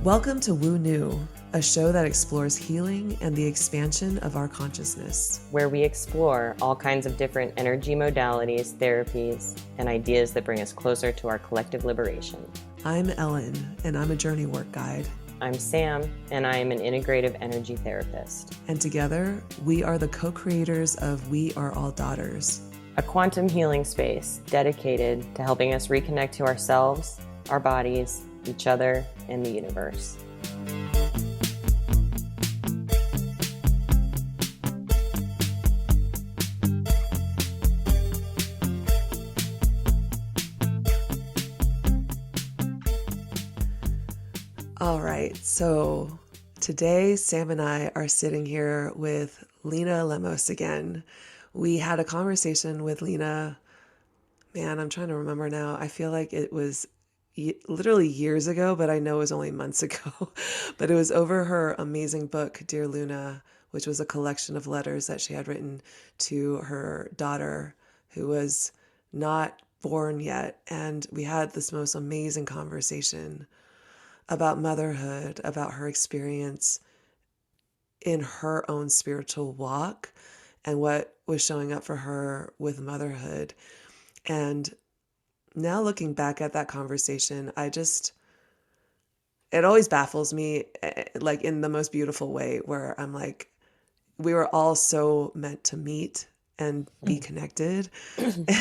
Welcome to Woo New, a show that explores healing and the expansion of our consciousness. Where we explore all kinds of different energy modalities, therapies, and ideas that bring us closer to our collective liberation. I'm Ellen, and I'm a journey work guide. I'm Sam, and I am an integrative energy therapist. And together, we are the co-creators of We Are All Daughters, a quantum healing space dedicated to helping us reconnect to ourselves, our bodies, each other, and the universe. All right, so today Sam and I are sitting here with Leena Lemos again. We had a conversation with Leena, man, I'm trying to remember now. I feel like it was literally years ago, but I know it was only months ago. But it was over her amazing book, Dear Luna, which was a collection of letters that she had written to her daughter who was not born yet. And we had this most amazing conversation about motherhood, about her experience in her own spiritual walk and what was showing up for her with motherhood. And now looking back at that conversation, it always baffles me, like in the most beautiful way, where I'm like, we were all so meant to meet and be connected.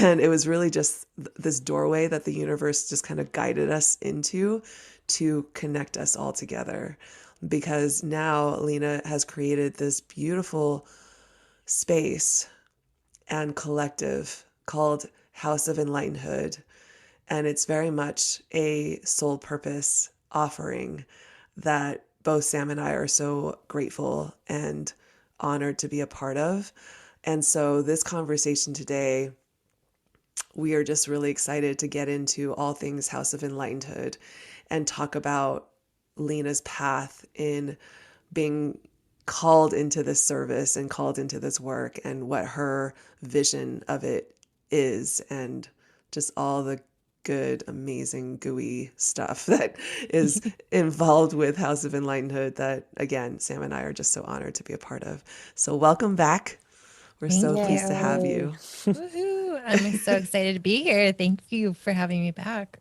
And it was really just this doorway that the universe just kind of guided us into to connect us all together. Because now Leena has created this beautiful space and collective called House of Enlightenedhood. And it's very much a soul purpose offering that both Sam and I are so grateful and honored to be a part of. And so this conversation today, we are just really excited to get into all things House of Enlightenedhood and talk about Leena's path in being called into this service and called into this work and what her vision of it is, and just all the good, amazing, gooey stuff that is involved with House of Enlightenedhood that, again, Sam and I are just so honored to be a part of. So welcome back. We're so pleased to have you. Woohoo. I'm so excited to be here. Thank you for having me back.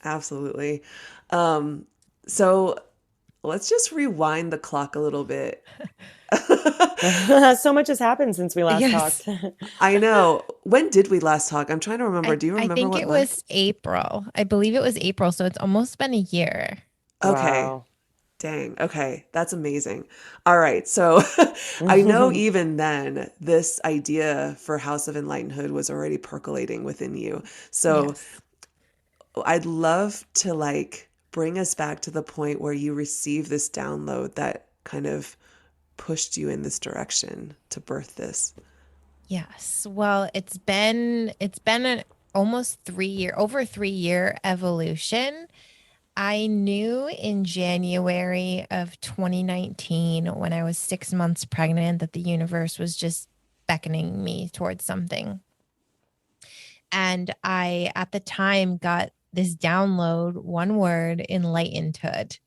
Absolutely. So let's just rewind the clock a little bit. So much has happened since we last talked. I know. When did we last talk? I'm trying to remember. Do you remember? I think it was April. I believe it was April. So it's almost been a year. Okay. Wow. Dang. Okay. That's amazing. All right. So I know even then this idea for House of Enlightenedhood was already percolating within you. So yes. I'd love to bring us back to the point where you received this download that kind of pushed you in this direction to birth this. Yes. Well, it's been an almost over 3-year evolution. I knew in January of 2019, when I was 6 months pregnant, that the universe was just beckoning me towards something. And I, at the time, got this download, one word, enlightenedhood.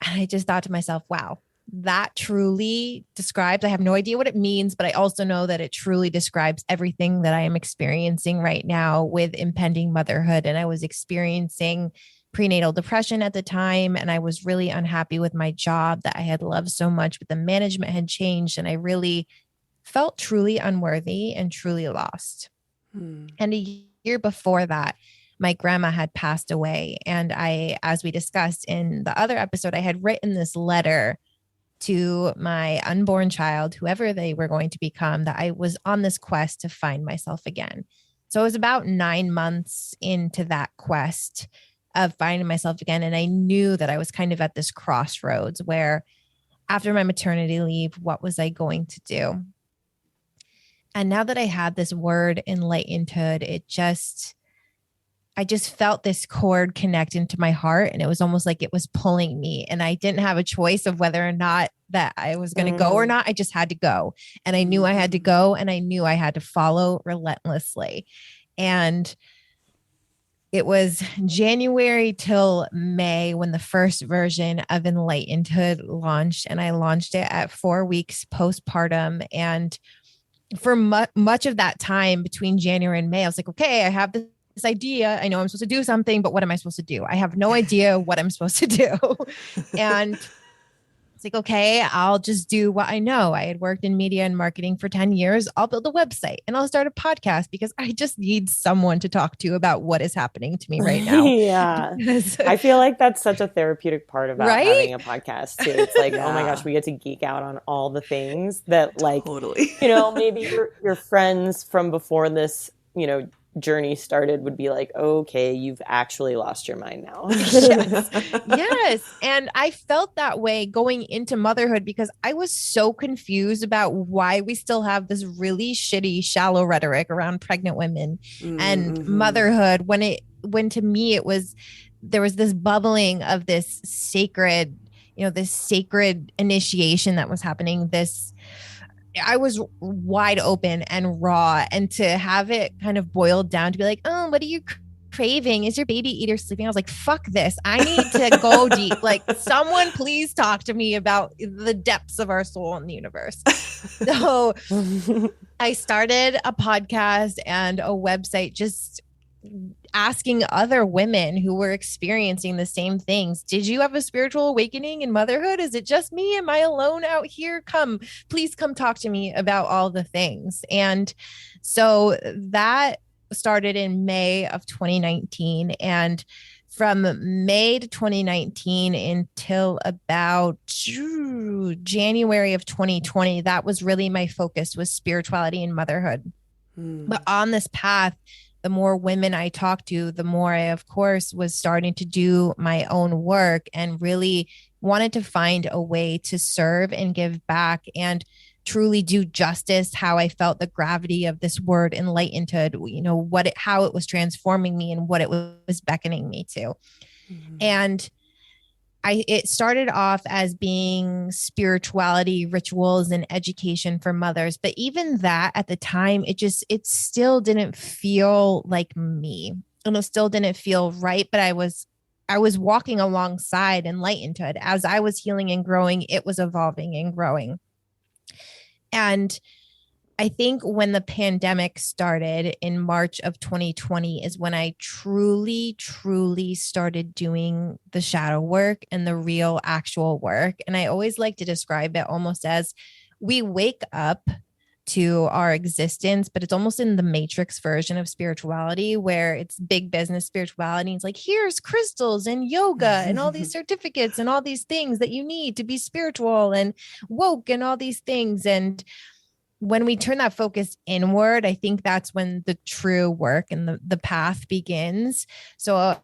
And I just thought to myself, wow, that truly describes, I have no idea what it means, but I also know that it truly describes everything that I am experiencing right now with impending motherhood. And I was experiencing prenatal depression at the time, and I was really unhappy with my job that I had loved so much, but the management had changed, and I really felt truly unworthy and truly lost. And a year before that, my grandma had passed away. And I, as we discussed in the other episode, I had written this letter to my unborn child, whoever they were going to become, that I was on this quest to find myself again. So I was about 9 months into that quest of finding myself again. And I knew that I was kind of at this crossroads where after my maternity leave, what was I going to do? And now that I had this word enlightenedhood, I just felt this cord connect into my heart, and it was almost like it was pulling me, and I didn't have a choice of whether or not that I was going to go or not. I just had to go, and I knew I had to go, and I knew I had to follow relentlessly. And it was January till May when the first version of Enlightenedhood launched, and I launched it at 4 weeks postpartum. And for much of that time between January and May, I was like, okay, I have this idea. I know I'm supposed to do something, but what am I supposed to do? I have no idea what I'm supposed to do. And it's like, okay, I'll just do what I know. I had worked in media and marketing for 10 years. I'll build a website and I'll start a podcast because I just need someone to talk to about what is happening to me right now. Yeah. I feel like that's such a therapeutic part about Right? having a podcast too. It's like, Yeah. oh my gosh, we get to geek out on all the things that like, Totally. maybe your friends from before this, journey started would be like, okay, you've actually lost your mind now. Yes. Yes. And I felt that way going into motherhood because I was so confused about why we still have this really shitty, shallow rhetoric around pregnant women and motherhood when to me there was this bubbling of this sacred initiation that was happening. I was wide open and raw, and to have it kind of boiled down to be like, oh, what are you craving? Is your baby either sleeping? I was like, fuck this. I need to go deep. Like, someone please talk to me about the depths of our soul in the universe. So I started a podcast and a website just asking other women who were experiencing the same things. Did you have a spiritual awakening in motherhood? Is it just me? Am I alone out here? Please come talk to me about all the things. And so that started in May of 2019. And from May to 2019 until about January of 2020, that was really my focus, was spirituality and motherhood. But on this path, the more women I talked to, the more I, of course, was starting to do my own work and really wanted to find a way to serve and give back and truly do justice how I felt the gravity of this word enlightenedhood, how it was transforming me and what it was beckoning me to. And it started off as being spirituality, rituals, and education for mothers. But even that at the time, it still didn't feel like me. And it still didn't feel right. But I was walking alongside enlightenedhood. As I was healing and growing, it was evolving and growing. And I think when the pandemic started in March of 2020 is when I truly, truly started doing the shadow work and the real actual work. And I always like to describe it almost as we wake up to our existence, but it's almost in the matrix version of spirituality where it's big business spirituality. It's like, here's crystals and yoga and all these certificates and all these things that you need to be spiritual and woke and all these things. And when we turn that focus inward, I think that's when the true work and the path begins. So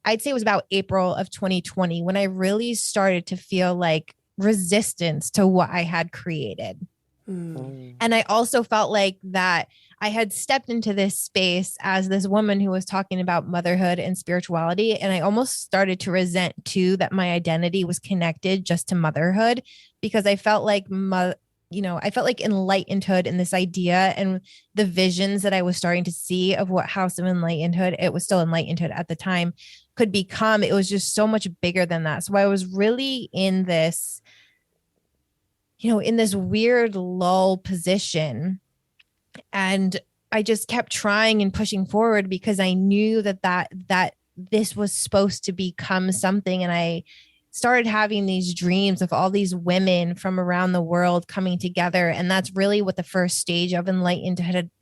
I'd say it was about April of 2020 when I really started to feel like resistance to what I had created. And I also felt like that I had stepped into this space as this woman who was talking about motherhood and spirituality. And I almost started to resent too that my identity was connected just to motherhood, because I felt like I felt like enlightenedhood and this idea and the visions that I was starting to see of what House of Enlightenedhood, it was still Enlightenedhood at the time, could become. It was just so much bigger than that. So I was really in this, in this weird lull position. And I just kept trying and pushing forward because I knew that this was supposed to become something. And I started having these dreams of all these women from around the world coming together. And that's really what the first stage of Enlightenedhood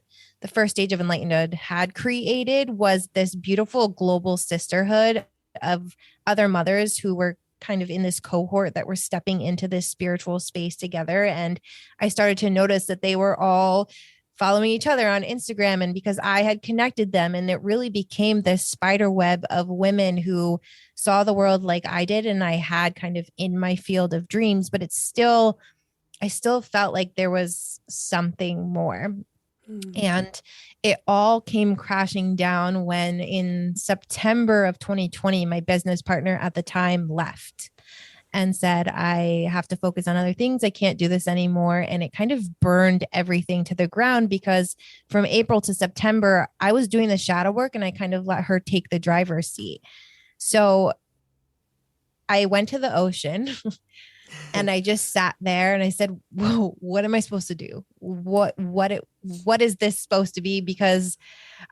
had created, was this beautiful global sisterhood of other mothers who were kind of in this cohort that were stepping into this spiritual space together. And I started to notice that they were all following each other on Instagram, and because I had connected them, and it really became this spider web of women who saw the world like I did, and I had kind of in my field of dreams, but I still felt like there was something more. And it all came crashing down when in September of 2020, my business partner at the time left. and said, I have to focus on other things. I can't do this anymore. And it kind of burned everything to the ground because from April to September, I was doing the shadow work and I kind of let her take the driver's seat. So I went to the ocean and I just sat there and I said, whoa, what am I supposed to do? What is this supposed to be? Because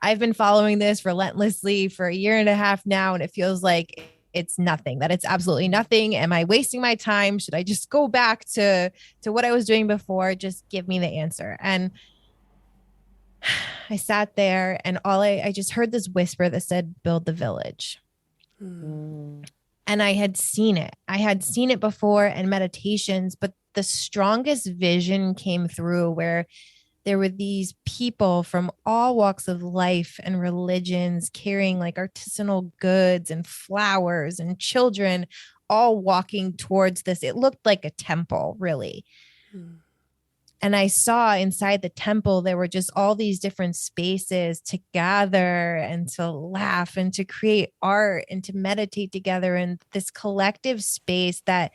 I've been following this relentlessly for a year and a half now. And it feels like it's nothing, that it's absolutely nothing. Am I wasting my time? Should I just go back to what I was doing before? Just give me the answer. And I sat there and I just heard this whisper that said, build the village. Mm. And I had seen it. I had seen it before in meditations, but the strongest vision came through where there were these people from all walks of life and religions carrying like artisanal goods and flowers and children all walking towards this. It looked like a temple, really. Mm. And I saw inside the temple, there were just all these different spaces to gather and to laugh and to create art and to meditate together in this collective space that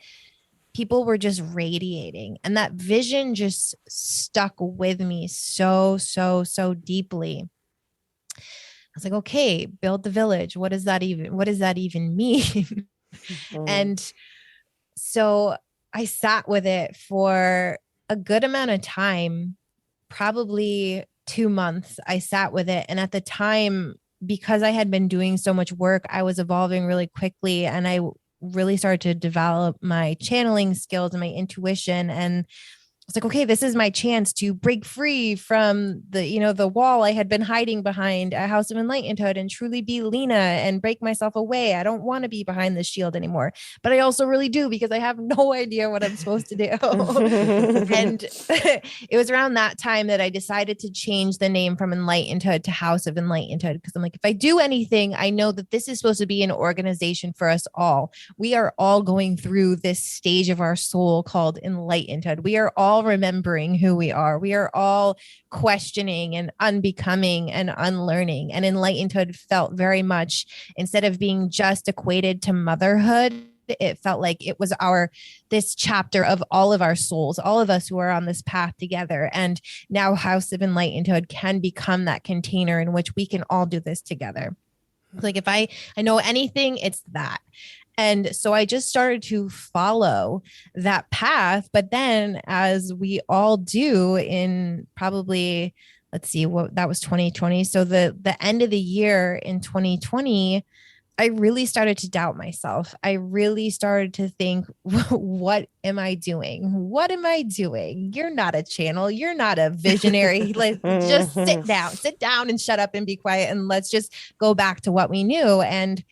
people were just radiating. And that vision just stuck with me so deeply. I was like, okay, build the village. What does that even mean? Mm. And so I sat with it for a good amount of time, probably 2 months. I sat with it. And at the time, because I had been doing so much work, I was evolving really quickly. And I really started to develop my channeling skills and my intuition. And I was like, okay, this is my chance to break free from the wall I had been hiding behind a House of Enlightenedhood and truly be Leena and break myself away. I don't want to be behind this shield anymore, but I also really do because I have no idea what I'm supposed to do. And it was around that time that I decided to change the name from Enlightenedhood to House of Enlightenedhood. Because I'm like, if I do anything, I know that this is supposed to be an organization for us all. We are all going through this stage of our soul called enlightenedhood. We are all remembering who we are. We are all questioning and unbecoming and unlearning. And enlightenedhood felt very much, instead of being just equated to motherhood, it felt like it was this chapter of all of our souls, all of us who are on this path together. And now House of Enlightenedhood can become that container in which we can all do this together. Like if I know anything, it's that. And so I just started to follow that path. But then, as we all do in probably, let's see, what that was 2020. So the end of the year in 2020, I really started to doubt myself. I really started to think, what am I doing? What am I doing? You're not a channel. You're not a visionary. Like, just sit down and shut up and be quiet. And let's just go back to what we knew. And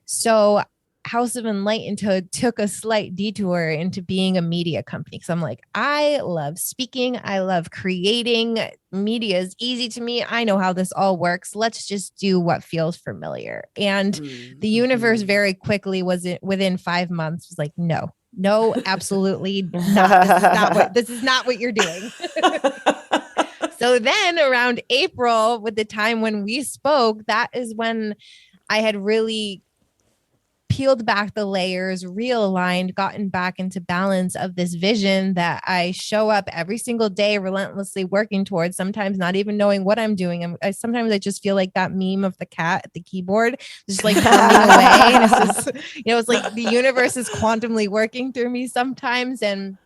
so House of Enlightenedhood took a slight detour into being a media company. Because I'm like, I love speaking. I love creating. Media is easy to me. I know how this all works. Let's just do what feels familiar. And the universe very quickly within 5 months was like, no, absolutely not. This is not what you're doing. So then around April, with the time when we spoke, that is when I had really peeled back the layers, realigned, gotten back into balance of this vision that I show up every single day, relentlessly working towards, sometimes not even knowing what I'm doing. Sometimes I just feel like that meme of the cat at the keyboard, just like humming away. And it's just, it's like the universe is quantumly working through me sometimes. And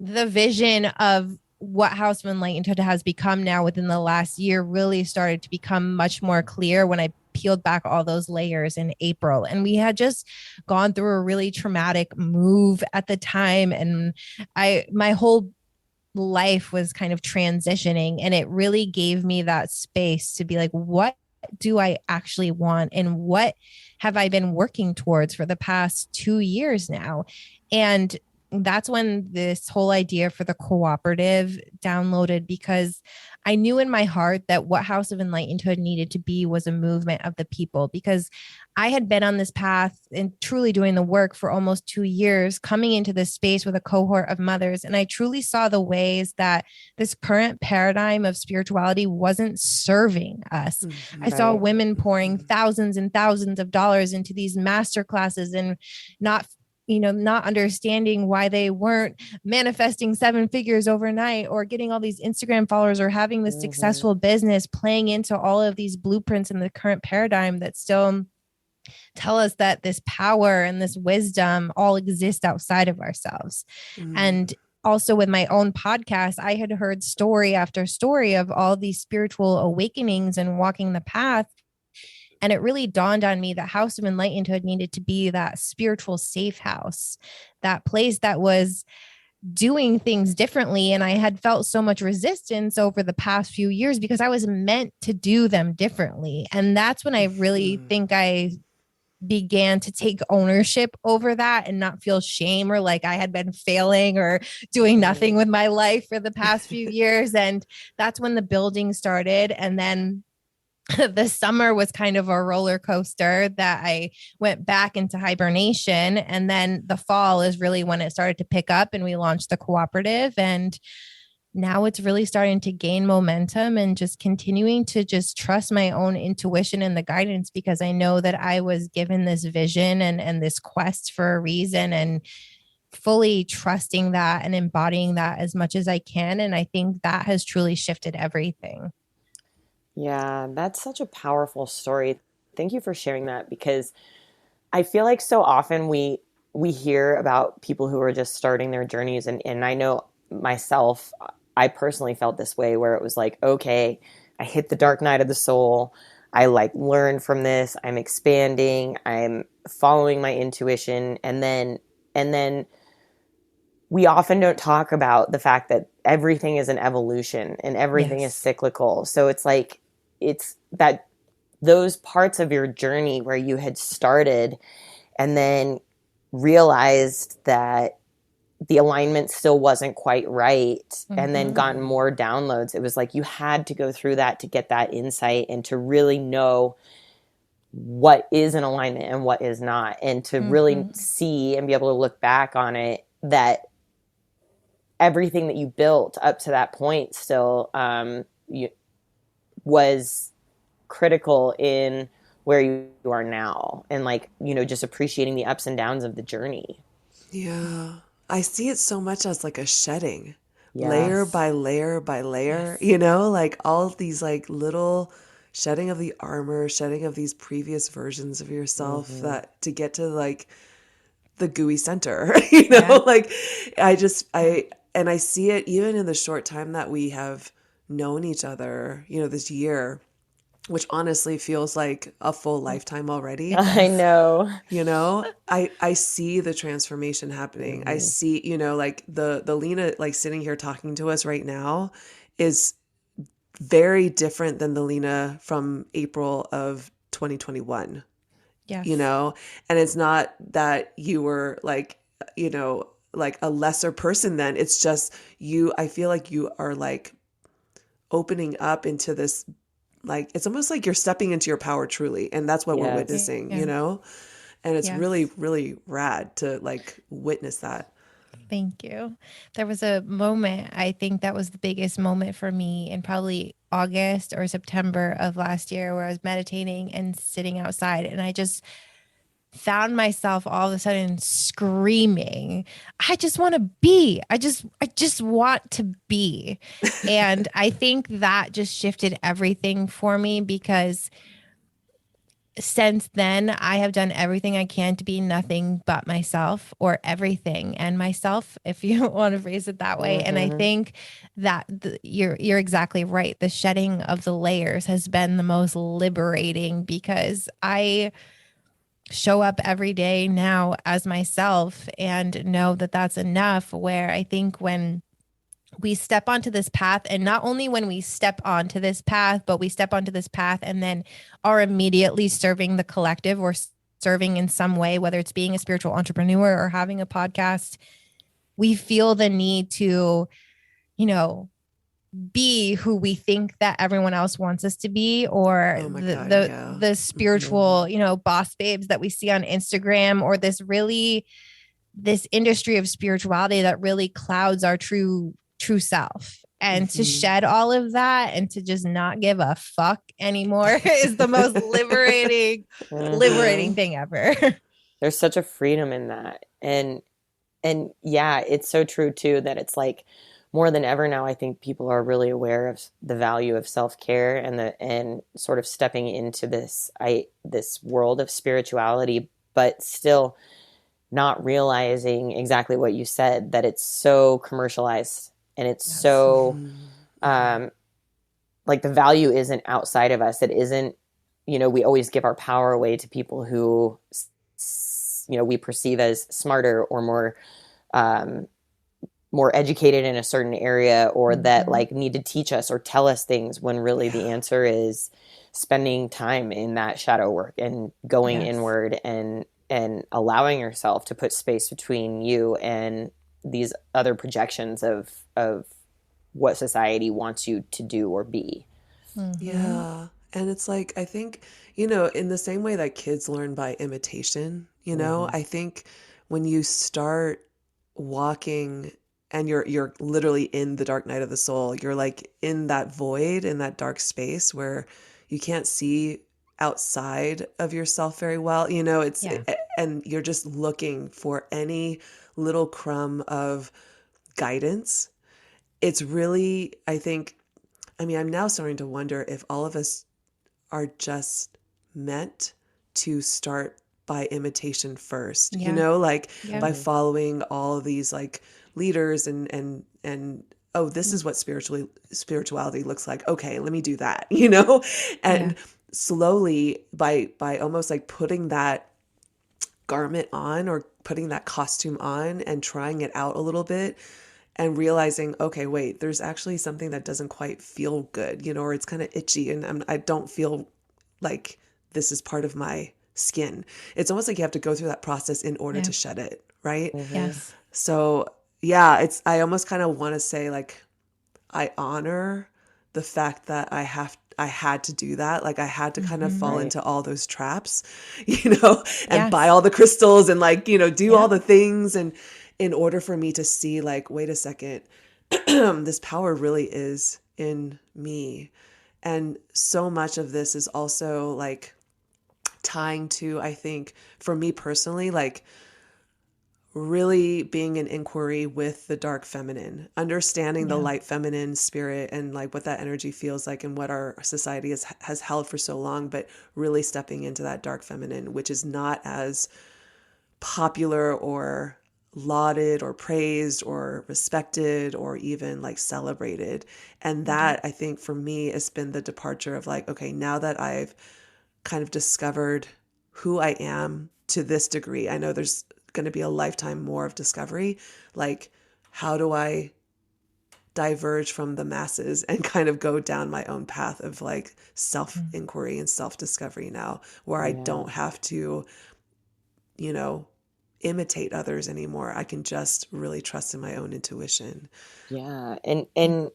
the vision of what House of Enlightenedhood has become now within the last year really started to become much more clear when I peeled back all those layers in April. And we had just gone through a really traumatic move at the time. And my whole life was kind of transitioning, and it really gave me that space to be like, what do I actually want? And what have I been working towards for the past 2 years now? And that's when this whole idea for the cooperative downloaded, because I knew in my heart that what House of Enlightenedhood needed to be was a movement of the people, because I had been on this path and truly doing the work for almost 2 years, coming into this space with a cohort of mothers. And I truly saw the ways that this current paradigm of spirituality wasn't serving us. I saw women pouring thousands and thousands of dollars into these master classes and not not understanding why they weren't manifesting 7 figures overnight or getting all these Instagram followers or having this successful business, playing into all of these blueprints in the current paradigm that still tell us that this power and this wisdom all exist outside of ourselves. And also with my own podcast, I had heard story after story of all these spiritual awakenings and walking the path. And it really dawned on me that House of Enlightenedhood needed to be that spiritual safe house, that place that was doing things differently. And I had felt so much resistance over the past few years because I was meant to do them differently. And that's when I really think I began to take ownership over that and not feel shame or like I had been failing or doing nothing with my life for the past few years. And that's when the building started. And then the summer was kind of a roller coaster that I went back into hibernation. And then the fall is really when it started to pick up and we launched the cooperative. And now it's really starting to gain momentum and just continuing to just trust my own intuition and the guidance, because I know that I was given this vision and this quest for a reason, and fully trusting that and embodying that as much as I can. And I think that has truly shifted everything. Yeah, that's such a powerful story. Thank you for sharing that, because I feel like so often we hear about people who are just starting their journeys, and I know myself, I personally felt this way, where it was like, okay, I hit the dark night of the soul. I like learned from this. I'm expanding. I'm following my intuition. And then we often don't talk about the fact that everything is an evolution and everything is cyclical. So it's like, it's that those parts of your journey where you had started and then realized that the alignment still wasn't quite right, and then gotten more downloads. It was like you had to go through that to get that insight and to really know what is an alignment and what is not, and to really see and be able to look back on it, that everything that you built up to that point still was critical in where you are now, and like, just appreciating the ups and downs of the journey. Yeah. I see it so much as like a shedding, Yes. layer by layer by layer, like all of these like little shedding of the armor, shedding of these previous versions of yourself, that to get to like the gooey center, like I see it even in the short time that we have known each other, this year, which honestly feels like a full lifetime already. I know. I see the transformation happening. I see, like the Leena like sitting here talking to us right now is very different than the Leena from April of 2021. Yes. And it's not that you were like, like a lesser person then. It's just I feel like you are like opening up into this, like, it's almost like you're stepping into your power truly. And that's what we're witnessing, and it's really, really rad to like witness that. Thank you. There was a moment, I think that was the biggest moment for me in probably August or September of last year, where I was meditating and sitting outside, and I just found myself all of a sudden screaming, I just want to be. I just want to be. And I think that just shifted everything for me, because since then I have done everything I can to be nothing but myself, or everything and myself, if you want to phrase it that way. And I think that you're exactly right. The shedding of the layers has been the most liberating, because I show up every day now as myself and know that that's enough. Where I think when we step onto this path, and not only when we step onto this path, but we step onto this path and then are immediately serving the collective or serving in some way, whether it's being a spiritual entrepreneur or having a podcast, we feel the need to, be who we think that everyone else wants us to be, or the spiritual, boss babes that we see on Instagram, or this industry of spirituality that really clouds our true self. And to shed all of that and to just not give a fuck anymore is the most liberating thing ever. There's such a freedom in that. And yeah, it's so true too that it's like more than ever now, I think people are really aware of the value of self-care and sort of stepping into this world of spirituality, but still not realizing exactly what you said, that it's so commercialized and it's Yes. so Mm-hmm. um like the value isn't outside of us. It isn't, we always give our power away to people who we perceive as smarter or um, more educated in a certain area, or that Mm-hmm. like need to teach us or tell us things, when really the Yeah. answer is spending time in that shadow work and going Yes. inward and allowing yourself to put space between you and these other projections of what society wants you to do or be. Mm-hmm. Yeah. And it's like, I think, in the same way that kids learn by imitation, Mm-hmm. I think when you start walking and you're literally in the dark night of the soul, you're like in that void, in that dark space where you can't see outside of yourself very well. Yeah. And you're just looking for any little crumb of guidance. It's really, I'm now starting to wonder if all of us are just meant to start by imitation first, Yeah. like Yeah. by Mm-hmm. following all of these like leaders and oh, this is what spirituality looks like. Okay, let me do that, Yeah. and slowly by almost like putting that garment on or putting that costume on and trying it out a little bit and realizing, okay, wait, there's actually something that doesn't quite feel good, or it's kind of itchy and I don't feel like this is part of my skin. It's almost like you have to go through that process in order Yeah. to shed it, right? Mm-hmm. Yes. So, yeah, I almost kind of want to say like I honor the fact that I had to do that. Like I had to kind of Mm-hmm. fall Right. into all those traps, and buy Yes. all the crystals and like, do all Yep. the things and in order for me to see like, wait a second, this power really is in me. And so much of this is also like tying to, I think, for me personally, like really being in inquiry with the dark feminine, understanding the Yeah. light feminine spirit and like what that energy feels like and what our society has held for so long, but really stepping into that dark feminine, which is not as popular or lauded or praised or respected or even like celebrated. And Yep. that I think for me has been the departure of like, okay, now that I've kind of discovered who I am to this degree, I know there's going to be a lifetime more of discovery. Like, how do I diverge from the masses and kind of go down my own path of like self Mm. inquiry and self discovery now, where I Yeah. don't have to, you know, imitate others anymore. I can just really trust in my own intuition. Yeah. And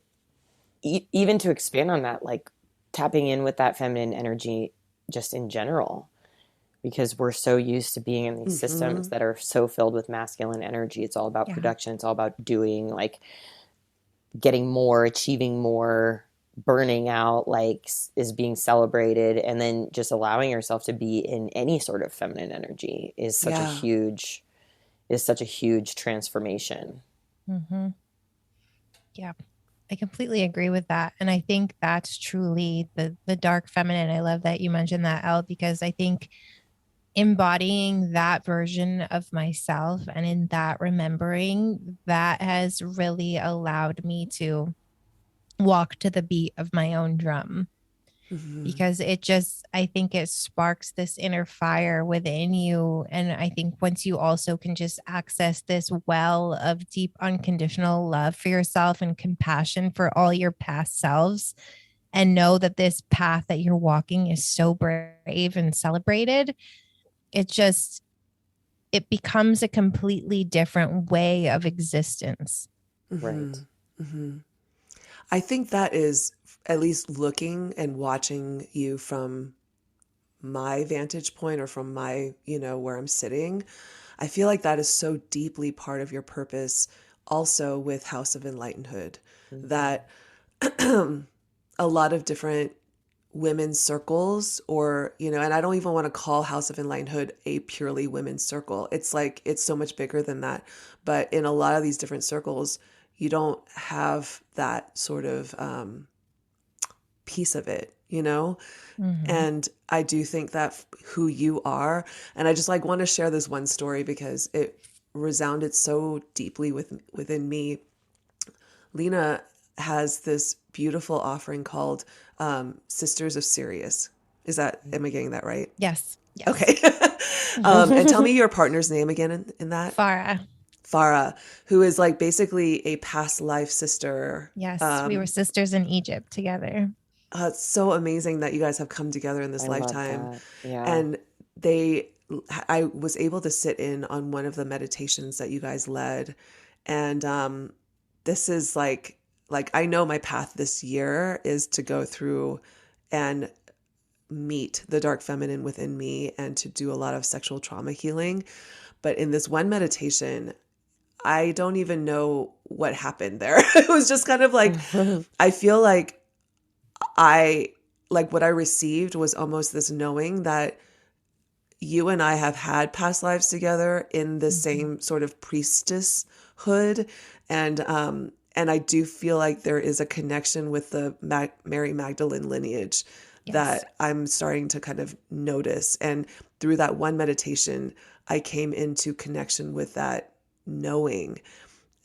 even to expand on that, like tapping in with that feminine energy just in general, because we're so used to being in these systems Mm-hmm. that are so filled with masculine energy. It's all about Yeah. production, it's all about doing, like getting more, achieving more, burning out, like is being celebrated. And then just allowing yourself to be in any sort of feminine energy Yeah. is such a huge transformation. Mm-hmm. Yeah. I completely agree with that. And I think that's truly the dark feminine. I love that you mentioned that, Elle, because I think embodying that version of myself and in that remembering that has really allowed me to walk to the beat of my own drum, Mm-hmm. because it just, I think it sparks this inner fire within you. And I think once you also can just access this well of deep unconditional love for yourself and compassion for all your past selves, and know that this path that you're walking is so brave and celebrated, it just, it becomes a completely different way of existence. Mm-hmm. Right. Mm-hmm. I think that is, at least looking and watching you from my vantage point or from my, where I'm sitting, I feel like that is so deeply part of your purpose also with House of Enlightenedhood, Mm-hmm. that a lot of different women's circles, or, you know, and I don't even want to call House of Enlightenedhood a purely women's circle. It's like, it's so much bigger than that. But in a lot of these different circles, you don't have that sort of piece of it, you know? Mm-hmm. And I do think that who you are, and I just like want to share this one story because it resounded so deeply within me. Leena has this beautiful offering called Sisters of Sirius. Am I getting that right? Yes. Yes. Okay. And tell me your partner's name again in that. Farah. Farah, who is like basically a past life sister. Yes. We were sisters in Egypt together. It's so amazing that you guys have come together in this I love lifetime. that. Yeah. And I was able to sit in on one of the meditations that you guys led. And this is like I know my path this year is to go through and meet the dark feminine within me and to do a lot of sexual trauma healing. But in this one meditation, I don't even know what happened there. It was just kind of like, I feel like what I received was almost this knowing that you and I have had past lives together in the same sort of priestesshood. And I do feel like there is a connection with the Mary Magdalene lineage that I'm starting to kind of notice. And through that one meditation, I came into connection with that knowing.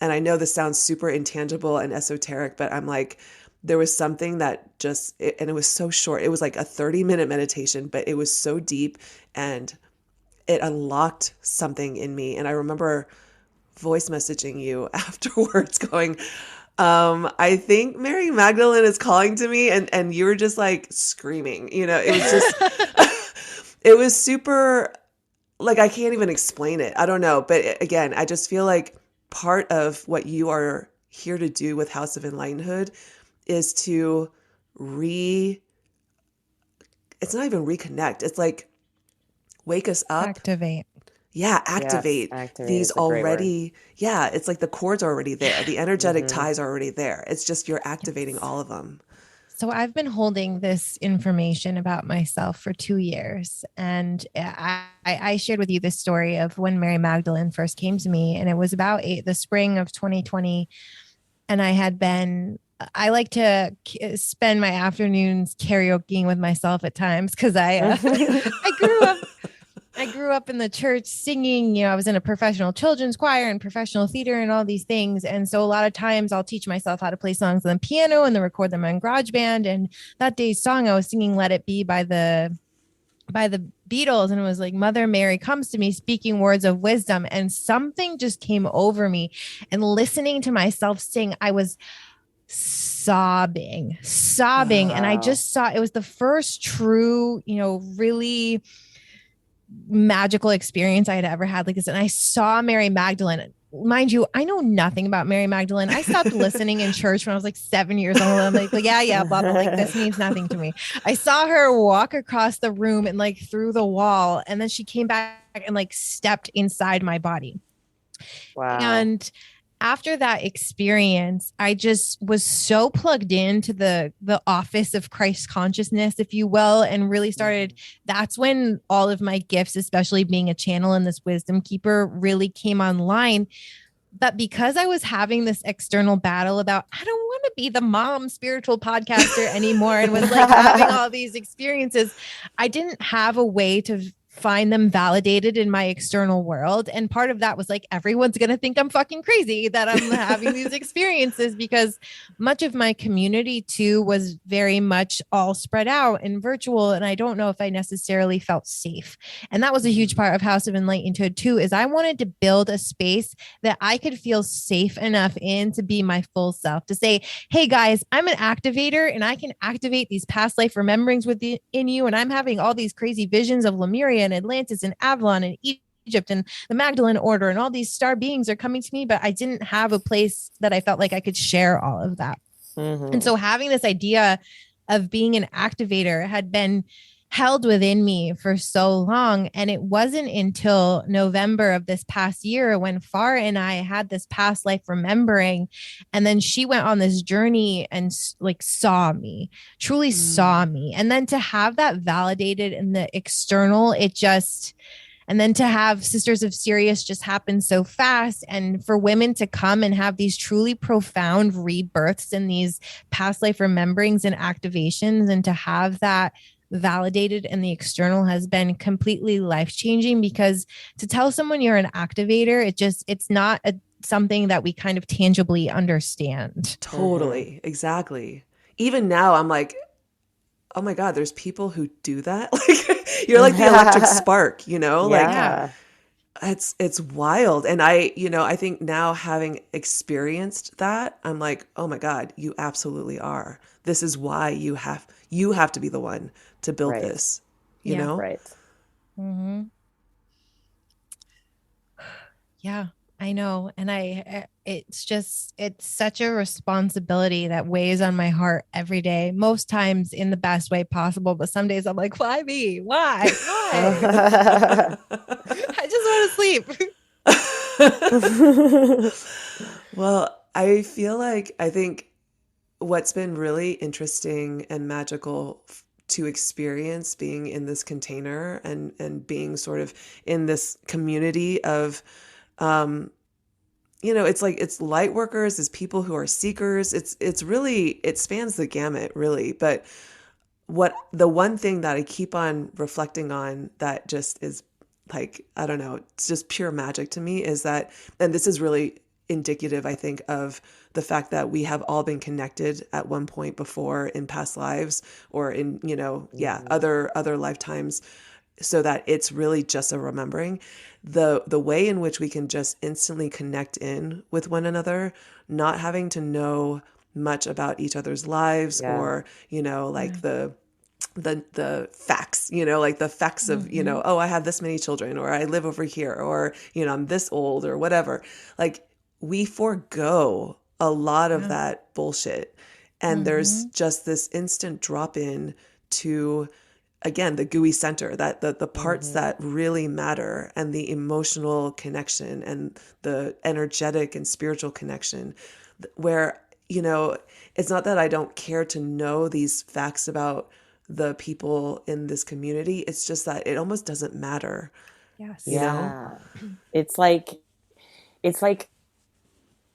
And I know this sounds super intangible and esoteric, but I'm like, there was something that and it was so short. It was like a 30-minute meditation, but it was so deep and it unlocked something in me. And I remember voice messaging you afterwards going, I think Mary Magdalene is calling to me. And you were just like screaming, you know, it was just, it was super, like, I can't even explain it. I don't know. But again, I just feel like part of what you are here to do with House of Enlightenedhood is to it's not even reconnect. It's like wake us up. Activate. Yeah, activate, Yes, activate these is a great already. Yeah, it's like the cords are already there. The energetic ties are already there. It's just you're activating all of them. So I've been holding this information about myself for 2 years. And I shared with you this story of when Mary Magdalene first came to me. And it was about the spring of 2020. And I like to spend my afternoons karaokeing with myself at times because I grew up in the church singing. You know, I was in a professional children's choir and professional theater and all these things. And so a lot of times I'll teach myself how to play songs on the piano and then record them on GarageBand. And that day's song, I was singing Let It Be by the Beatles. And it was like, Mother Mary comes to me speaking words of wisdom. And something just came over me. And listening to myself sing, I was sobbing. Wow. And I just saw, it was the first true, you know, really magical experience I had ever had like this. And I saw Mary Magdalene. Mind you, I know nothing about Mary Magdalene. I stopped listening in church when I was like 7 years old. I'm like, yeah, blah, blah, like this means nothing to me. I saw her walk across the room and like through the wall. And then she came back and like stepped inside my body. Wow. And after that experience, I just was so plugged into the office of Christ consciousness, if you will, and really started. That's when all of my gifts, especially being a channel and this wisdom keeper, really came online. But because I was having this external battle about, I don't want to be the mom spiritual podcaster anymore, and was like having all these experiences, I didn't have a way to find them validated in my external world. And part of that was like, everyone's going to think I'm fucking crazy that I'm having these experiences, because much of my community too was very much all spread out and virtual. And I don't know if I necessarily felt safe. And that was a huge part of House of Enlightenedhood too, is I wanted to build a space that I could feel safe enough in to be my full self, to say, hey guys, I'm an activator and I can activate these past life rememberings within you. And I'm having all these crazy visions of Lemuria and Atlantis and Avalon and Egypt and the Magdalene Order, and all these star beings are coming to me, but I didn't have a place that I felt like I could share all of that. And so having this idea of being an activator had been held within me for so long. And it wasn't until November of this past year when Far and I had this past life remembering. And then she went on this journey and like saw me, truly saw Mm. me. And then to have that validated in the external, it just, and then to have Sisters of Sirius just happen so fast, and for women to come and have these truly profound rebirths in these past life rememberings and activations, and to have that validated in the external has been completely life changing. Because to tell someone you're an activator, it's not something that we kind of tangibly understand. Mm-hmm. Totally. Exactly. Even now, I'm like, oh my God, there's people who do that. Like you're like the electric spark, you know? Like Yeah. Yeah. it's wild. And I think now having experienced that, I'm like, oh my God, you absolutely are. This is why you have to be the one to build Right. this, you Yeah. know? Right. Mm-hmm. Yeah, I know. And it's just, it's such a responsibility that weighs on my heart every day, most times in the best way possible. But some days I'm like, why me? Why? Why? I just want to sleep. Well, I think what's been really interesting and magical to experience being in this container and being sort of in this community of it's like it's light workers, it's people who are seekers. It's really, it spans the gamut really. But what the one thing that I keep on reflecting on that just is like, I don't know, it's just pure magic to me is that, and this is really indicative, I think, of the fact that we have all been connected at one point before in past lives or in, Mhm. other lifetimes, so that it's really just a remembering. The way in which we can just instantly connect in with one another, not having to know much about each other's lives Yeah. or, Yeah. like the facts, like the facts of, Mm-hmm. oh, I have this many children, or I live over here, or, I'm this old or whatever. Like we forego a lot of Yeah. that bullshit. And there's Mm-hmm. just this instant drop in to, again, the gooey center, that the parts Hmm. that really matter, and the emotional connection and the energetic and spiritual connection, where, it's not that I don't care to know these facts about the people in this community. It's just that it almost doesn't matter, you Yes. know? Yeah. It's like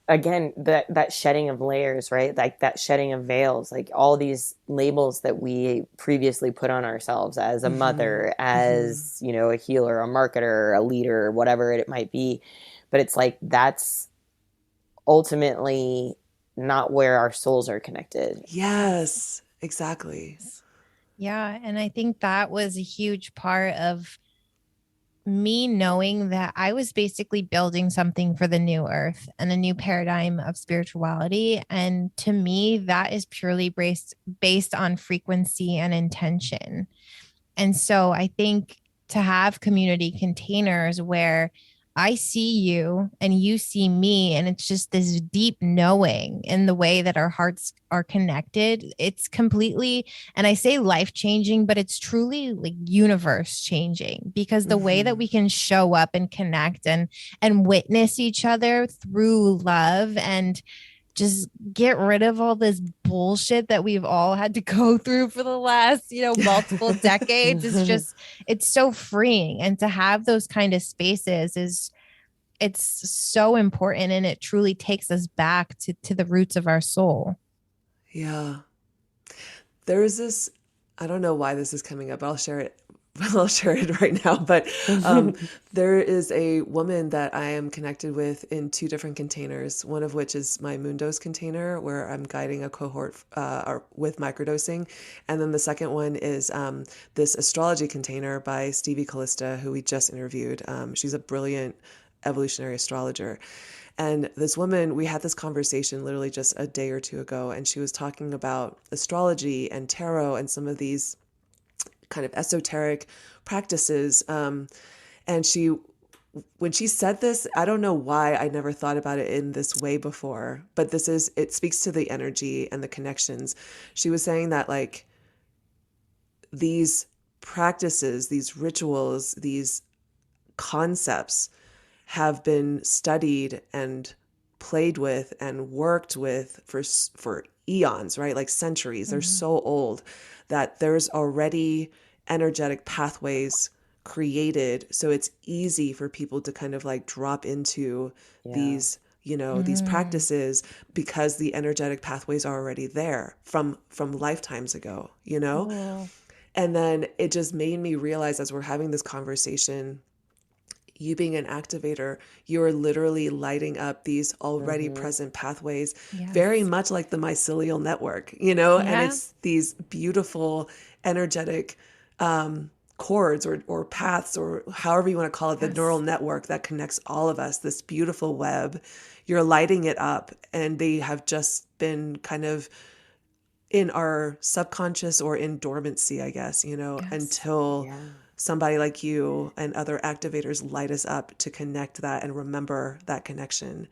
again that shedding of layers, right? Like that shedding of veils, like all these labels that we previously put on ourselves as a Mm-hmm. mother, Mm-hmm. as a healer, a marketer, a leader, whatever it might be. But it's like that's ultimately not where our souls are connected. Yes. Yes, exactly. Yeah. And I think that was a huge part of me knowing that I was basically building something for the new earth and a new paradigm of spirituality. And to me, that is purely based on frequency and intention. And so I think to have community containers where I see you and you see me, and it's just this deep knowing in the way that our hearts are connected. It's completely, and I say life changing, but it's truly like universe changing, because the way that Mm-hmm. we can show up and connect and witness each other through love and just get rid of all this bullshit that we've all had to go through for the last, multiple decades. It's just, it's so freeing. And to have those kind of spaces it's so important. And it truly takes us back to the roots of our soul. Yeah. There's this, I don't know why this is coming up. I'll share it. I'll share it right now. But there is a woman that I am connected with in two different containers, one of which is my Mundos container, where I'm guiding a cohort with microdosing. And then the second one is this astrology container by Stevie Callista, who we just interviewed. She's a brilliant evolutionary astrologer. And this woman, we had this conversation literally just a day or two ago, and she was talking about astrology and tarot and some of these kind of esoteric practices. And when she said this, I don't know why I never thought about it in this way before, but it speaks to the energy and the connections. She was saying that like these practices, these rituals, these concepts have been studied and played with and worked with for eons, right? Like centuries. They're Mm-hmm. so old that there's already energetic pathways created, so it's easy for people to kind of like drop into Yeah. these, you know, these Mm. practices because the energetic pathways are already there from lifetimes ago, you know? Oh, And then it just made me realize as we're having this conversation, you being an activator, you're literally lighting up these already mm-hmm. present pathways, very Yes. much like the mycelial network, you know? And Yeah. it's these beautiful, energetic cords or paths, or however you want to call it, the neural Yes. network that connects all of us, this beautiful web. You're lighting it up, and they have just been kind of in our subconscious or in dormancy, I guess, you know, Yes. until Yeah. somebody like you and other activators light us up to connect that and remember that connection.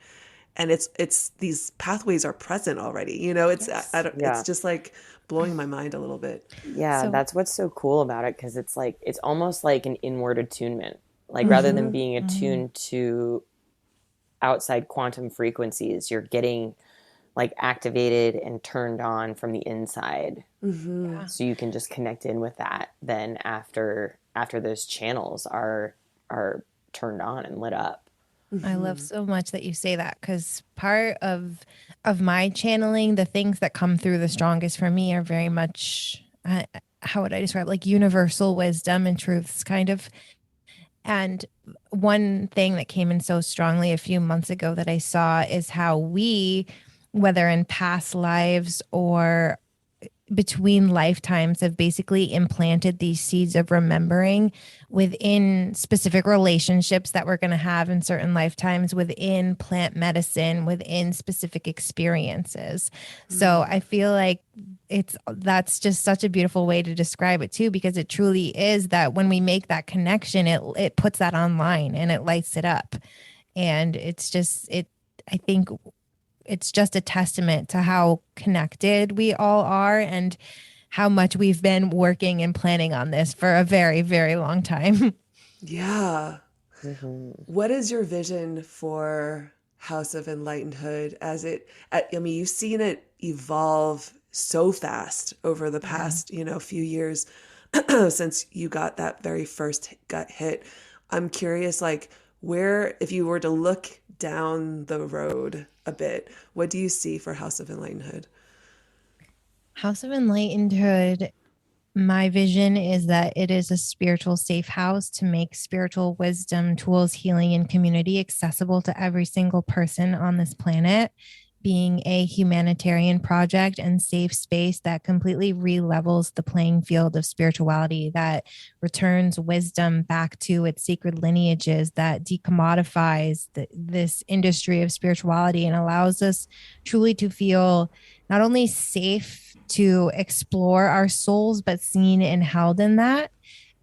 And it's these pathways are present already, you know. I Yes. don't, it's Yeah. just like blowing my mind a little bit. Yeah, So, that's what's so cool about it because it's like it's almost like an inward attunement. Like rather than Mm-hmm. being mm, attuned to outside quantum frequencies, you're getting like activated and turned on from the inside. Mm-hmm. yeah. So you can just connect in with that then after those channels are turned on and lit up. I love Mm-hmm. so much that you say that because part of my channeling, the things that come through the strongest for me are very much how would I describe, like universal wisdom and truths, kind of. And one thing that came in so strongly a few months ago that I saw is how we, whether in past lives or between lifetimes, have basically implanted these seeds of remembering within specific relationships that we're going to have in certain lifetimes, within plant medicine, within specific experiences. So I feel like that's just such a beautiful way to describe it too, because it truly is that when we make that connection, it puts that online and it lights it up. And it's just it I think it's just a testament to how connected we all are and how much we've been working and planning on this for a very, very long time. Yeah. Mm-hmm. What is your vision for House of Enlightenedhood as I mean, you've seen it evolve so fast over the Yeah. past, you know, few years since you got that very first gut hit. I'm curious, like, where, if you were to look down the road a bit, what do you see for House of Enlightenedhood? House of Enlightenedhood, my vision is that it is a spiritual safe house to make spiritual wisdom, tools, healing, and community accessible to every single person on this planet, being a humanitarian project and safe space that completely re-levels the playing field of spirituality, that returns wisdom back to its sacred lineages, that decommodifies this industry of spirituality and allows us truly to feel not only safe to explore our souls, but seen and held in that.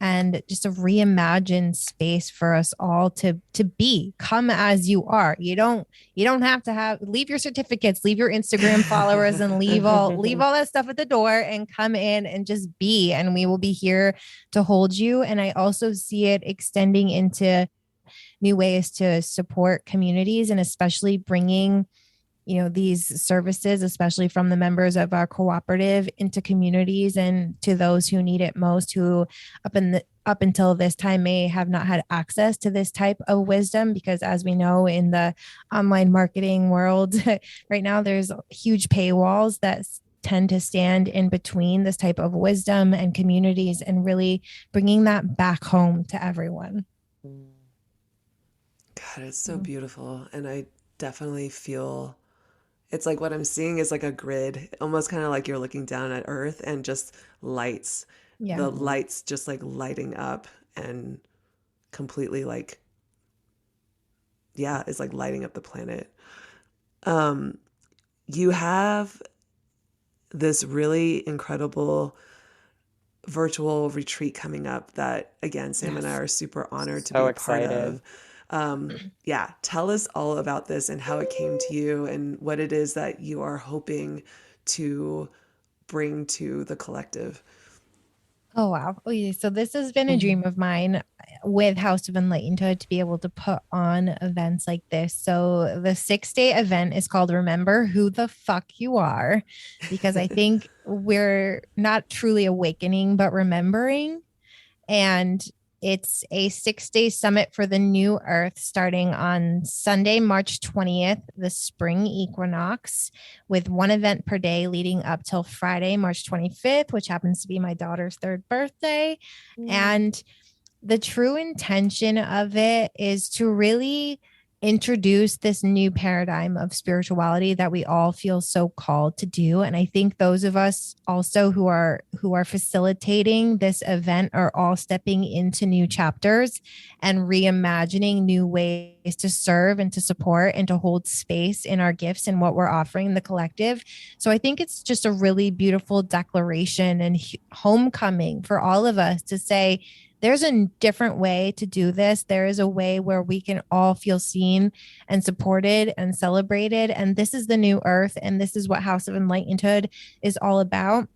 And just a reimagined space for us all to be, come as you are. You don't have to have, leave your certificates, leave your Instagram followers, and leave all that stuff at the door and come in and just be. And we will be here to hold you. And I also see it extending into new ways to support communities, and especially bringing these services, especially from the members of our cooperative, into communities and to those who need it most, who up until this time may have not had access to this type of wisdom, because as we know, in the online marketing world right now, there's huge paywalls that tend to stand in between this type of wisdom and communities, and really bringing that back home to everyone. God, it's so beautiful. And I definitely feel it's like what I'm seeing is like a grid, almost kind of like you're looking down at Earth and just lights, Yeah. the Mm-hmm. lights just like lighting up and completely like, yeah, it's like lighting up the planet. Um, you have this really incredible virtual retreat coming up that, again, Sam and I Yes. are super honored to be So a part excited. of. Yeah, tell us all about this and how it came to you and what it is that you are hoping to bring to the collective. Oh, wow. Okay, so this has been a Mhm. dream of mine with House of Enlightenedhood to be able to put on events like this. So the 6 day event is called Remember Who the Fuck You Are, because I think we're not truly awakening, but remembering. And it's a 6 day summit for the new earth starting on Sunday, March 20th, the spring equinox, with one event per day leading up till Friday, March 25th, which happens to be my daughter's third birthday. And the true intention of it is to really introduce this new paradigm of spirituality that we all feel so called to do. And I think those of us also who are facilitating this event are all stepping into new chapters and reimagining new ways to serve and to support and to hold space in our gifts and what we're offering the collective. So I think it's just a really beautiful declaration and homecoming for all of us to say, there's a different way to do this. There is a way where we can all feel seen and supported and celebrated. And this is the new earth. And this is what House of Enlightenedhood is all about.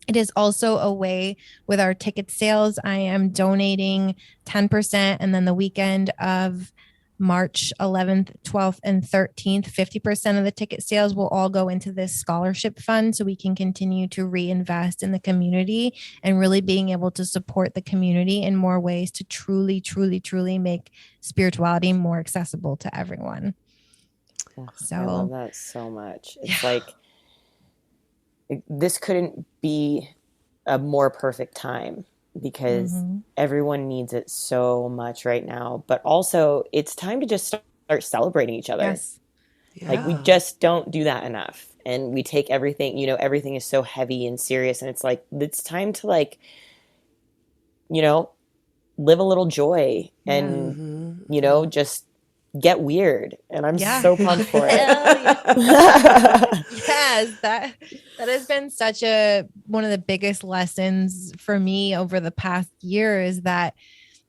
It is also a way with our ticket sales. I am donating 10%. And then the weekend of March 11th, 12th, and 13th, 50% of the ticket sales will all go into this scholarship fund so we can continue to reinvest in the community and really being able to support the community in more ways to truly, truly, truly make spirituality more accessible to everyone. I love that so much. It's like this couldn't be a more perfect time because everyone needs it so much right now. But also, it's time to just start celebrating each other. Yes. Yeah. Like, we just don't do that enough. And we take everything, everything is so heavy and serious. And it's like, it's time to, like, live a little joy and, just get weird. And I'm so pumped for it. Yes, that has been such one of the biggest lessons for me over the past year is that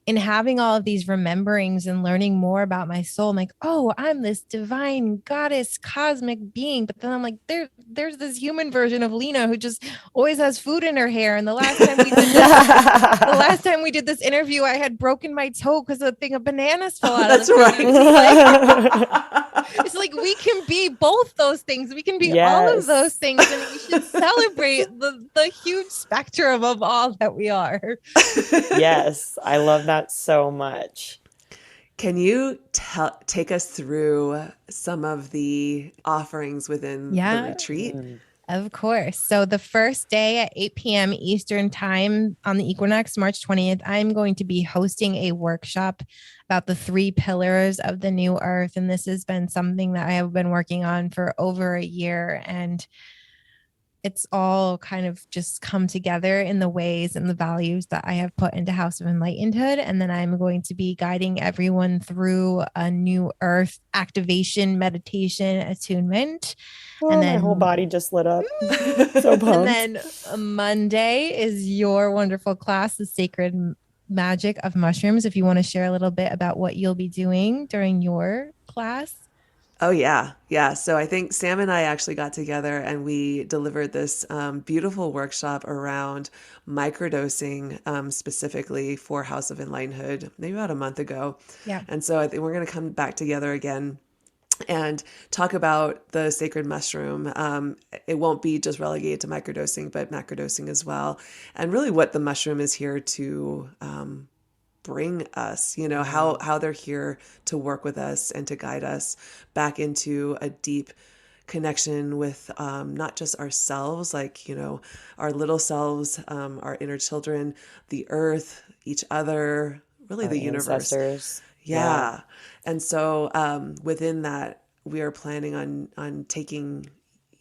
in having all of these rememberings and learning more about my soul, I'm like, oh, I'm this divine goddess, cosmic being. But then I'm like, there's this human version of Leena who just always has food in her hair. And the last time we did this interview, I had broken my toe because a thing of bananas fell out of the right. It's like we can be both those things. We can be all of those things, and we should celebrate the huge spectrum of all that we are. Yes, I love that so much. Can you take us through some of the offerings within the retreat? Of course. So the first day at 8 p.m. Eastern time on the equinox, March 20th, I'm going to be hosting a workshop about the 3 pillars of the new earth. And this has been something that I have been working on for over a year. And it's all kind of just come together in the ways and the values that I have put into House of Enlightenedhood. And then I'm going to be guiding everyone through a new earth activation, meditation, attunement. Oh, and then my whole body just lit up. So pumped. And then Monday is your wonderful class, The Sacred Magic of Mushrooms. If you want to share a little bit about what you'll be doing during your class. Oh, yeah. Yeah. So I think Sam and I actually got together and we delivered this beautiful workshop around microdosing specifically for House of Enlightenedhood, maybe about a month ago. Yeah. And so I think we're going to come back together again and talk about the sacred mushroom. It won't be just relegated to microdosing, but macrodosing as well. And really what the mushroom is here to bring us, how they're here to work with us and to guide us back into a deep connection with not just ourselves, like, our little selves, our inner children, the earth, each other, really our the universe. Ancestors. Yeah. And so within that, we are planning on taking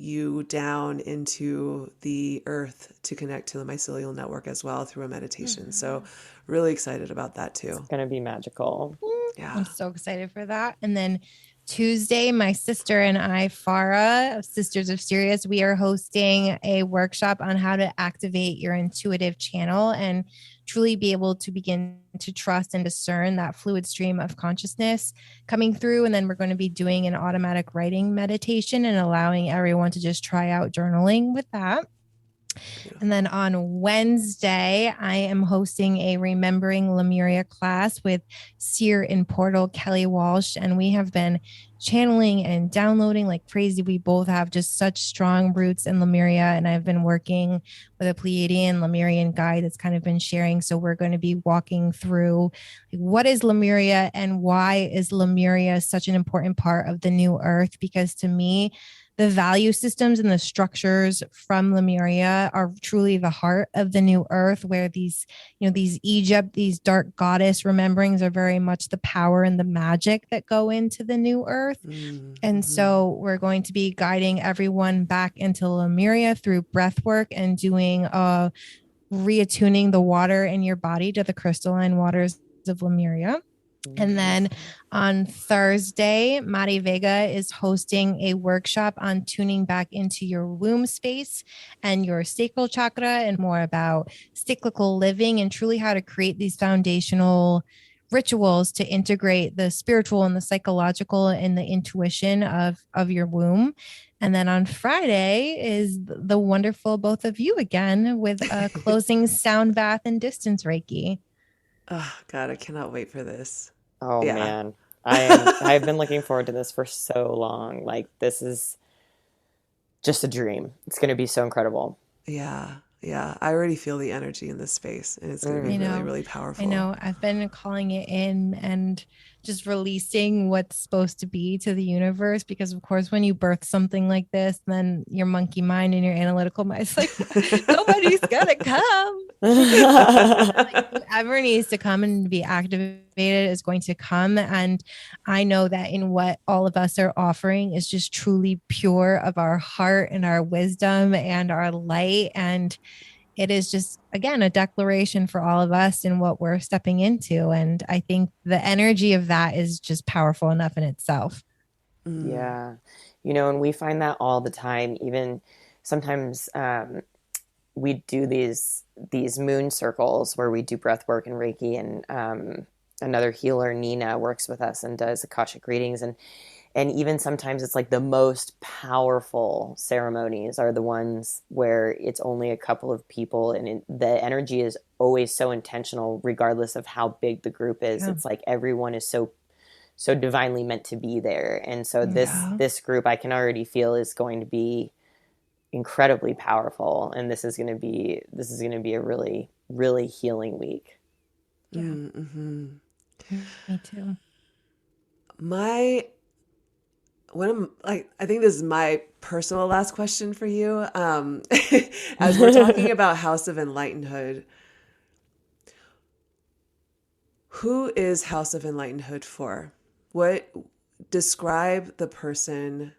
you down into the earth to connect to the mycelial network as well through a meditation. So really excited about that too. It's going to be magical. Yeah. I'm so excited for that. And then Tuesday, my sister and I, Farah, of Sisters of Sirius, we are hosting a workshop on how to activate your intuitive channel and truly be able to begin to trust and discern that fluid stream of consciousness coming through. And then we're going to be doing an automatic writing meditation and allowing everyone to just try out journaling with that. And then Beautiful. on Wednesday, I am hosting a Remembering Lemuria class with Seer and Portal Kelly Walsh. And we have been channeling and downloading like crazy. We both have just such strong roots in Lemuria. And I've been working with a Pleiadian Lemurian guide that's kind of been sharing. So we're going to be walking through like, what is Lemuria and why is Lemuria such an important part of the new earth? Because to me, the value systems and the structures from Lemuria are truly the heart of the new earth, where these, these Egypt, these dark goddess rememberings are very much the power and the magic that go into the new earth. And Mm-hmm. so we're going to be guiding everyone back into Lemuria through breath work and doing reattuning the water in your body to the crystalline waters of Lemuria. And then Beautiful. on Thursday, Mari Vega is hosting a workshop on tuning back into your womb space and your sacral chakra, and more about cyclical living and truly how to create these foundational rituals to integrate the spiritual and the psychological and the intuition of your womb. And then on Friday is the wonderful both of you again with a closing sound bath and distance Reiki. Oh, God, I cannot wait for this. Oh Yeah. man. I've been looking forward to this for so long. Like this is just a dream. It's going to be so incredible. Yeah. Yeah. I already feel the energy in this space, and it's going to be Mm. I really, know. really I powerful. know. I've been calling it in and just releasing what's supposed to be to the universe because, of course, when you birth something like this, then your monkey mind and your analytical mind is like, nobody's going to come. Like, whoever needs to come and be activated is going to come. And I know that in what all of us are offering is just truly pure of our heart and our wisdom and our light. And it is just, again, a declaration for all of us and what we're stepping into. And I think the energy of that is just powerful enough in itself. Mm. Yeah. And we find that all the time. Even sometimes we do these moon circles where we do breath work and Reiki, and another healer, Nina, works with us and does Akashic readings, and even sometimes it's like the most powerful ceremonies are the ones where it's only a couple of people, and the energy is always so intentional regardless of how big the group is. Yeah. It's like everyone is so divinely meant to be there, and so this Yeah. this group I can already feel is going to be incredibly powerful, and this is going to be a really, really healing week. Yeah. Mm-hmm. Me too. My One of like I think this is my personal last question for you. As we're talking about House of Enlightenedhood, who is House of Enlightenedhood for? What describe the person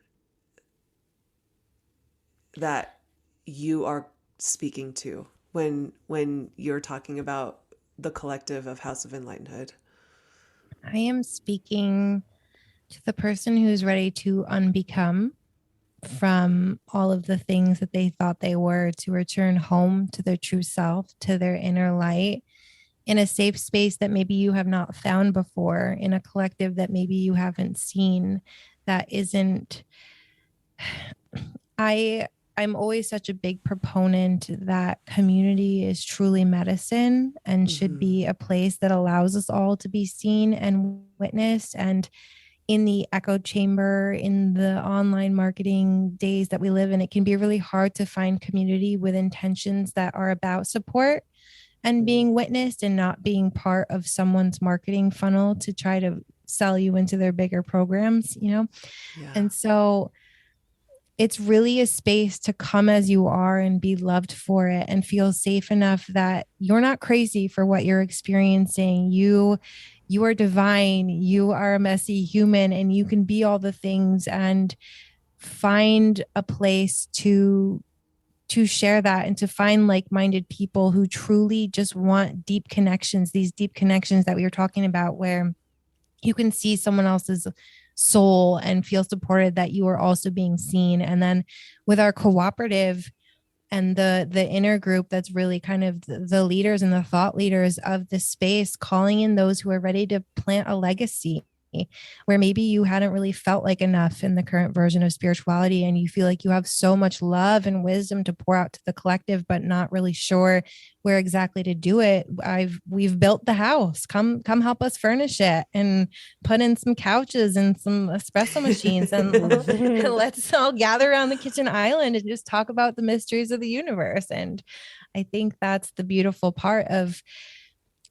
that you are speaking to when you're talking about the collective of House of Enlightenedhood? I am speaking to the person who's ready to unbecome from all of the things that they thought they were, to return home to their true self, to their inner light, in a safe space that maybe you have not found before, in a collective that maybe you haven't seen, that isn't. I I'm always such a big proponent that community is truly medicine and should Mm-hmm. be a place that allows us all to be seen and witnessed. And in the echo chamber, in the online marketing days that we live in, it can be really hard to find community with intentions that are about support and Mm. being witnessed, and not being part of someone's marketing funnel to try to sell you into their bigger programs. Yeah. And so it's really a space to come as you are and be loved for it and feel safe enough that you're not crazy for what you're experiencing. You are divine, you are a messy human, and you can be all the things, and find a place to share that and to find like-minded people who truly just want deep connections, these deep connections that we were talking about, where you can see someone else's soul and feel supported that you are also being seen. And then with our cooperative and the inner group, that's really kind of the leaders and the thought leaders of the space, calling in those who are ready to plant a legacy where maybe you hadn't really felt like enough in the current version of spirituality, and you feel like you have so much love and wisdom to pour out to the collective, but not really sure where exactly to do it. We've built the house. Come help us furnish it and put in some couches and some espresso machines, and let's all gather around the kitchen island and just talk about the mysteries of the universe. And I think that's the beautiful part of,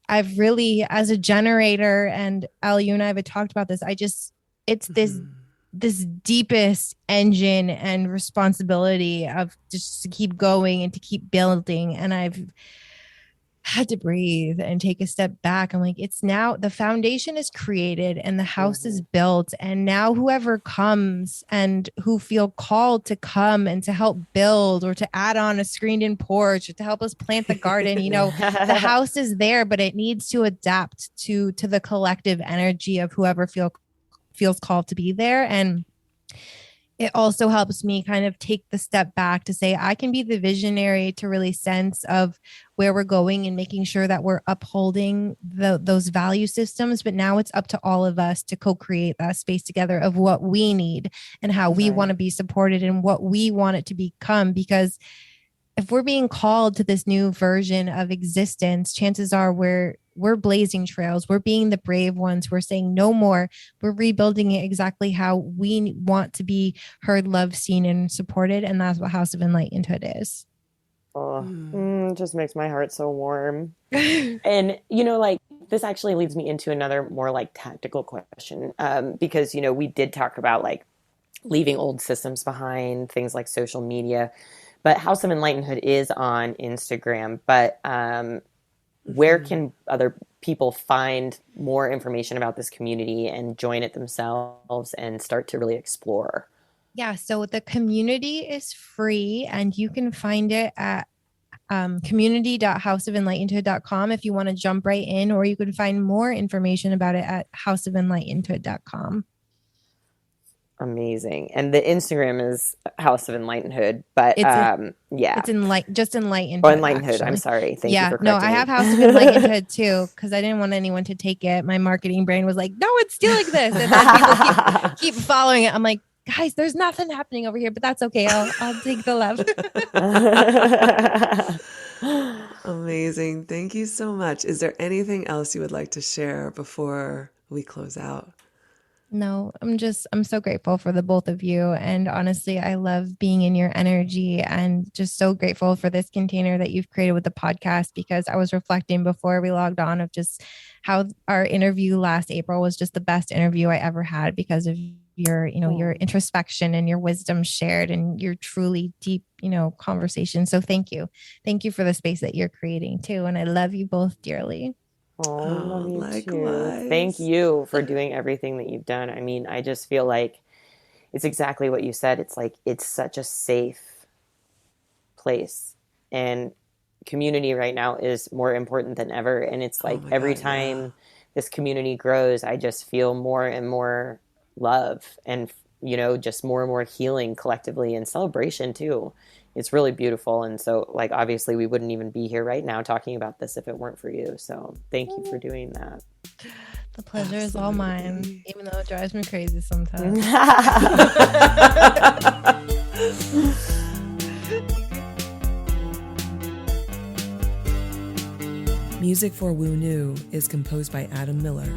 I've really, as a generator, and Ali, you and I have talked about this, it's this deepest engine and responsibility of just to keep going and to keep building. And I've had to breathe and take a step back. I'm like, it's now the foundation is created and the house is built. And now whoever comes and who feel called to come and to help build, or to add on a screened in porch, or to help us plant the garden, the house is there, but it needs to adapt to the collective energy of whoever feels called to be there. And it also helps me kind of take the step back to say, I can be the visionary to really sense of where we're going and making sure that we're upholding those value systems. But now it's up to all of us to co-create that space together of what we need and how we want to be supported and what we want it to become. Because if we're being called to this new version of existence, chances are we're blazing trails. We're being the brave ones. We're saying no more. We're rebuilding it exactly how we want to be heard, loved, seen, and supported. And that's what House of Enlightenedhood is. It just makes my heart so warm. And, this actually leads me into another more like tactical question. Because, we did talk about like leaving old systems behind, things like social media. But House of Enlightenedhood is on Instagram. But where can other people find more information about this community and join it themselves and start to really explore? Yeah, so the community is free, and you can find it at community.houseofenlightenedhood.com if you want to jump right in, or you can find more information about it at houseofenlightenedhood.com. Amazing. And the Instagram is House of Enlightenedhood, but it's just Enlightenedhood. Oh, Enlightenedhood. Actually. I'm sorry. Thank you for correcting I have House of Enlightenedhood too, because I didn't want anyone to take it. My marketing brain was like, no, it's still like this. And then people keep following it. I'm like, guys, there's nothing happening over here, but that's okay. I'll take the love. Amazing. Thank you so much. Is there anything else you would like to share before we close out? No, I'm so grateful for the both of you. And honestly, I love being in your energy, and just so grateful for this container that you've created with the podcast, because I was reflecting before we logged on of just how our interview last April was just the best interview I ever had, because of your, your introspection and your wisdom shared and your truly deep, conversation. So thank you. Thank you for the space that you're creating too. And I love you both dearly. Oh, love you likewise. Too. Thank you for doing everything that you've done. I mean, I just feel like it's exactly what you said. It's like, it's such a safe place, and community right now is more important than ever. And it's like every time this community grows, I just feel more and more love and, just more and more healing collectively, and celebration too. It's really beautiful. And so, like, obviously we wouldn't even be here right now talking about this if it weren't for you. So thank you for doing that. The pleasure is all mine, even though it drives me crazy sometimes. Music for Woo New is composed by Adam Miller.